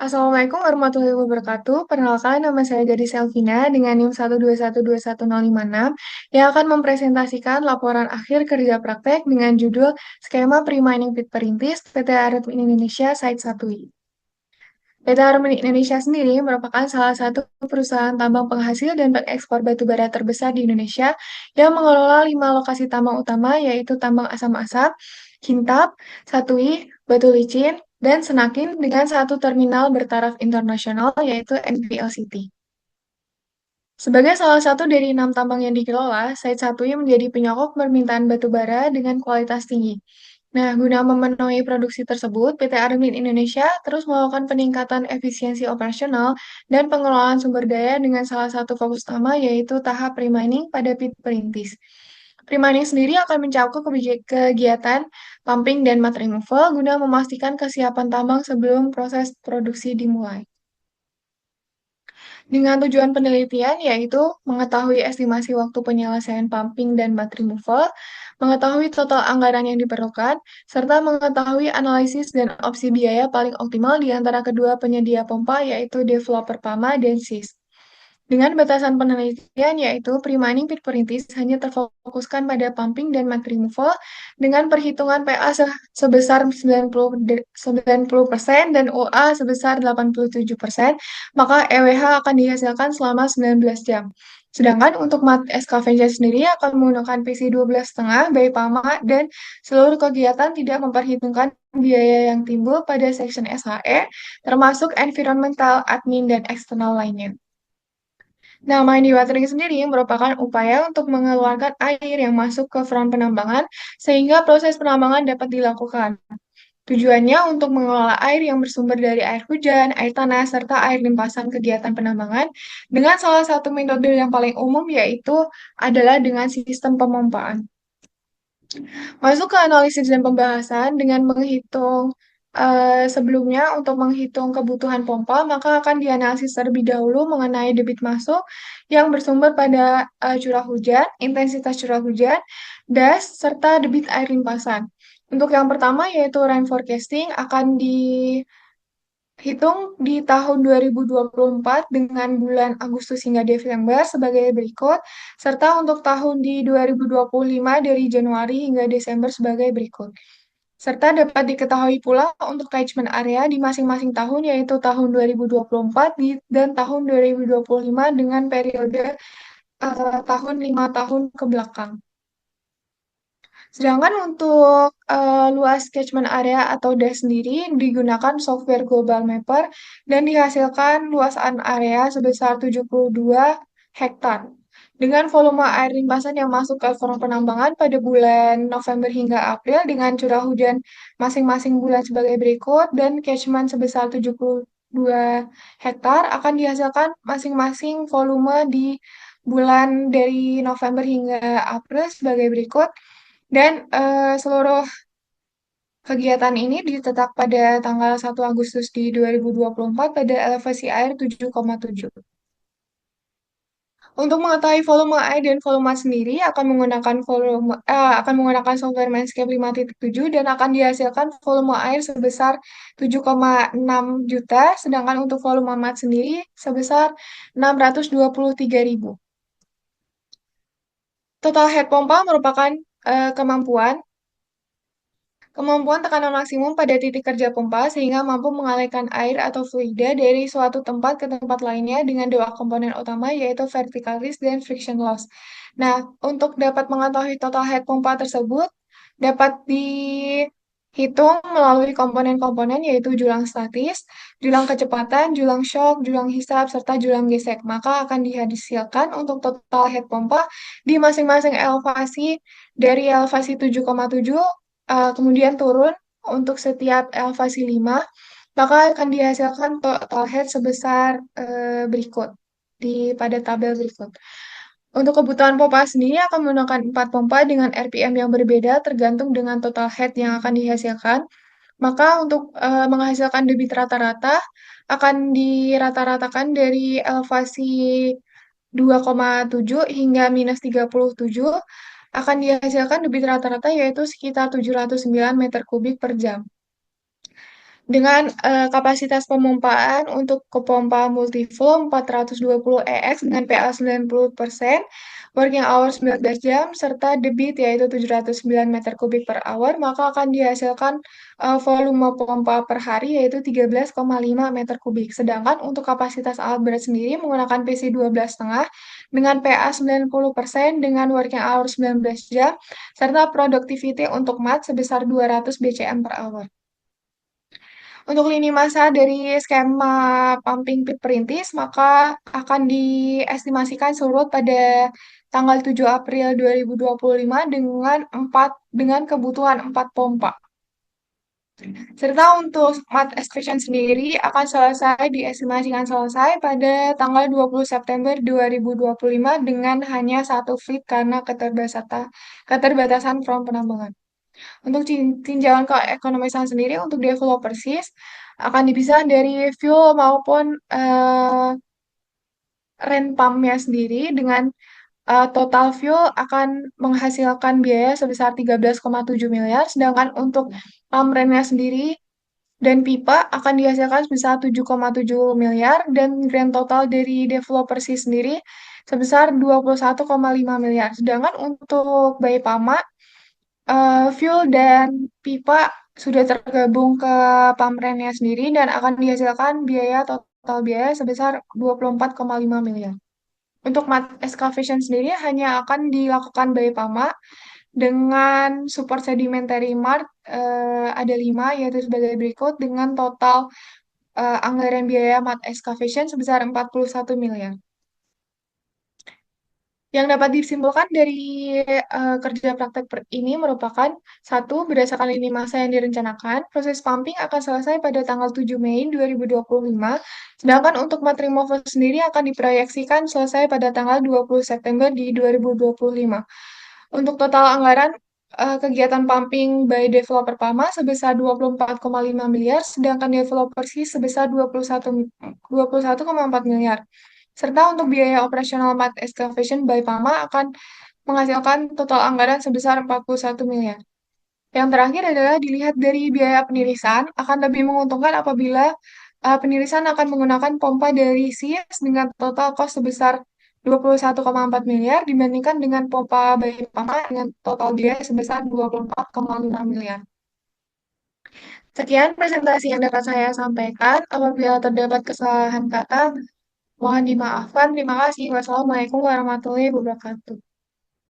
Assalamualaikum warahmatullahi wabarakatuh. Perkenalkan, nama saya Gadis Selvina dengan NIM 1212106 yang akan mempresentasikan laporan akhir kerja praktek dengan judul Skema Pre-Mining Pit Perintis PT Arem Indonesia Site 1i. PT Arem Indonesia sendiri merupakan salah satu perusahaan tambang penghasil dan pengekspor batu bara terbesar di Indonesia yang mengelola 5 lokasi tambang utama yaitu tambang asam-asam, Kintab, Satui, Batu Licin, dan Senakin dengan satu terminal bertaraf internasional yaitu NPLCT. Sebagai salah satu dari 6 tambang yang dikelola, Site Satui menjadi penyokong permintaan batu bara dengan kualitas tinggi. Nah, guna memenuhi produksi tersebut, PT Armin Indonesia terus melakukan peningkatan efisiensi operasional dan pengelolaan sumber daya dengan salah satu fokus utama yaitu tahap pre-mining pada pit perintis. Pre-mining sendiri akan mencakup kegiatan pumping dan mud removal guna memastikan kesiapan tambang sebelum proses produksi dimulai. Dengan tujuan penelitian yaitu mengetahui estimasi waktu penyelesaian pumping dan mud removal, mengetahui total anggaran yang diperlukan, serta mengetahui analisis dan opsi biaya paling optimal di antara kedua penyedia pompa yaitu developer PAMA dan SIS. Dengan batasan penelitian yaitu pre-mining pit perintis hanya terfokuskan pada pumping dan mud removal dengan perhitungan PA sebesar 90% dan OA sebesar 87%, maka EWH akan dihasilkan selama 19 jam. Sedangkan untuk mud excavation sendiri akan menggunakan PC 12,5 by PAMA dan seluruh kegiatan tidak memperhitungkan biaya yang timbul pada section SHE, termasuk environmental, admin, dan eksternal lainnya. Nah, mine dewatering sendiri merupakan upaya untuk mengeluarkan air yang masuk ke front penambangan sehingga proses penambangan dapat dilakukan. Tujuannya untuk mengelola air yang bersumber dari air hujan, air tanah, serta air limpasan kegiatan penambangan dengan salah satu metode yang paling umum yaitu adalah dengan sistem pemompaan. Masuk ke analisis dan pembahasan dengan menghitung sebelumnya untuk menghitung kebutuhan pompa, maka akan dianalisis terlebih dahulu mengenai debit masuk yang bersumber pada curah hujan, intensitas curah hujan, das, serta debit air limpasan. Untuk yang pertama yaitu rain forecasting akan dihitung di tahun 2024 dengan bulan Agustus hingga Desember sebagai berikut, serta untuk tahun di 2025 dari Januari hingga Desember sebagai berikut. Serta dapat diketahui pula untuk catchment area di masing-masing tahun yaitu tahun 2024 dan tahun 2025 dengan periode tahun 5 tahun ke belakang. Sedangkan untuk luas catchment area atau DAS sendiri digunakan software Global Mapper dan dihasilkan luasan area sebesar 72 hektar. Dengan volume air limpasan yang masuk ke forum penambangan pada bulan November hingga April dengan curah hujan masing-masing bulan sebagai berikut dan catchment sebesar 72 hektar akan dihasilkan masing-masing volume di bulan dari November hingga April sebagai berikut. Dan seluruh kegiatan ini ditetap pada tanggal 1 Agustus di 2024 pada elevasi air 7,7. Untuk mengetahui volume air dan volume sendiri akan menggunakan software Manscape 5.7 dan akan dihasilkan volume air sebesar 7,6 juta, sedangkan untuk volume mat sendiri sebesar 623.000. Total head pompa merupakan kemampuan tekanan maksimum pada titik kerja pompa sehingga mampu mengalirkan air atau fluida dari suatu tempat ke tempat lainnya dengan dua komponen utama yaitu vertical lift dan friction loss. Nah, untuk dapat mengetahui total head pompa tersebut dapat dihitung melalui komponen-komponen yaitu julang statis, julang kecepatan, julang shock, julang hisap, serta julang gesek. Maka akan dihasilkan untuk total head pompa di masing-masing elevasi dari elevasi 7,7 kemudian turun untuk setiap elevasi 5, maka akan dihasilkan total head sebesar berikut pada tabel berikut. Untuk kebutuhan pompa sendiri akan menggunakan 4 pompa dengan RPM yang berbeda tergantung dengan total head yang akan dihasilkan. Maka untuk menghasilkan debit rata-rata akan dirata-ratakan dari elevasi 2,7 hingga minus 37 akan dihasilkan debit rata-rata yaitu sekitar 709 meter kubik per jam. Dengan kapasitas pemompaan untuk ke pompa multiflow 420 EX dengan PA 90%, working hour 19 jam, serta debit yaitu 709 meter kubik per hour, maka akan dihasilkan volume pompa per hari yaitu 13,5 meter kubik. Sedangkan untuk kapasitas alat berat sendiri menggunakan PC 12,5 dengan PA 90% dengan working hour 19 jam, serta productivity untuk mat sebesar 200 BCM per hour. Untuk lini masa dari skema pumping peak perintis, maka akan diestimasikan surut pada tanggal 7 April 2025 dengan kebutuhan 4 pompa. Serta untuk smart excavation sendiri akan diestimasikan selesai pada tanggal 20 September 2025 dengan hanya satu fleet karena keterbatasan front penambangan. Untuk tinjauan keekonomisan sendiri untuk developer SIS akan dipisah dari fuel maupun rent pump-nya sendiri dengan total fuel akan menghasilkan biaya sebesar 13,7 miliar, sedangkan untuk pump rent-nya sendiri dan pipa akan dihasilkan sebesar 7,7 miliar dan grand total dari developer SIS sendiri sebesar 21,5 miliar. Sedangkan untuk Baipama fuel dan pipa sudah tergabung ke pamrennya sendiri dan akan dihasilkan total biaya sebesar 24,5 miliar. Untuk mat excavation sendiri hanya akan dilakukan by Pama dengan support sedimentary mart ada 5 yaitu sebagai berikut dengan total anggaran biaya mat excavation sebesar 41 miliar. Yang dapat disimpulkan dari kerja praktek ini merupakan satu, berdasarkan lini masa yang direncanakan, proses pumping akan selesai pada tanggal 7 Mei 2025, sedangkan untuk mat removal sendiri akan diproyeksikan selesai pada tanggal 20 September di 2025. Untuk total anggaran kegiatan pumping by developer PAMA sebesar 24,5 miliar, sedangkan developer SI sebesar 21,4 miliar. Serta untuk biaya operasional mat excavation by PAMA akan menghasilkan total anggaran sebesar 41 miliar. Yang terakhir adalah dilihat dari biaya penirisan, akan lebih menguntungkan apabila penirisan akan menggunakan pompa dari SIS dengan total cost sebesar 21,4 miliar dibandingkan dengan pompa by PAMA dengan total biaya sebesar 24,5 miliar. Sekian presentasi yang dapat saya sampaikan. Apabila terdapat kesalahan kata, mohon dimaafkan. Terima kasih. Wassalamualaikum warahmatullahi wabarakatuh.